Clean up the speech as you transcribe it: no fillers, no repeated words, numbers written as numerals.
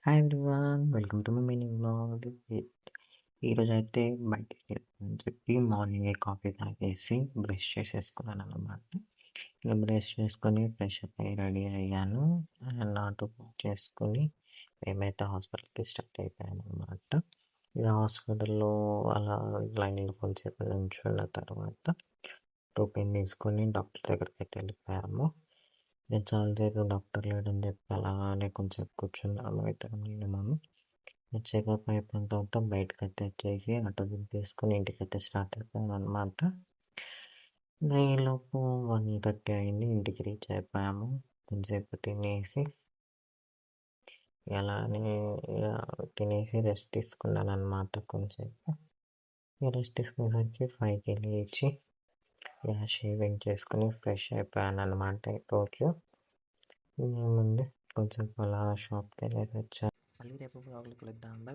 Hi everyone. Welcome to my mini vlog. ఈరోజైతే బయటికెళ్దామని చెప్పి మార్నింగే కాఫీ తాగేసి బ్రష్ చేసేసుకున్నాననమాట. ఇక బ్రష్ చేసుకొని ఫ్రెష్ అప్ అయ్యి రెడీ అయ్యాను. అండ్ ఆటో బుక్ చేసుకొని మేమైతే హాస్పిటల్‌కి స్టార్ట్ అయిపోయామనమాట. ఇక హాస్పిటల్‌లో అలా లైన్‌లో కొంచెంసేపు నించున్న తర్వాత టోకెన్ తీసుకొని డాక్టర్ దగ్గరికైతే వెళ్ళిపోయాము. నేను చాలాసేపు డాక్టర్ లేడని చెప్పి అలానే కొంచెంసేపు కూర్చున్నాము. మినిమమ్ చెకప్ అయిపోయిన తర్వాత బయటకైతే వచ్చేసి ఆటో దింపేసుకొని ఇంటికైతే స్టార్ట్ అయిపోయామనమాట. ఈలోపు 1:30 అయింది. ఇంటికి రీచ్ అయిపోయాము. కొంచెంసేపు తినేసి అలానే ఇక తినేసి రెస్ట్ తీసుకున్నాననమాట కొంచెంసేపు. రెస్ట్ తీసుకునేసరికి 5కి లేచి షేవింగ్ చేసుకొని ఫ్రెష్ అయిపోయాననమాట ఈరోజు. ఏముంది కొంచెం అలా షాప్‌కి వెళ్ళేసి వచ్చాను. మళ్ళీ రేపు వ్లాగ్‌లో కలుద్దాం. బై.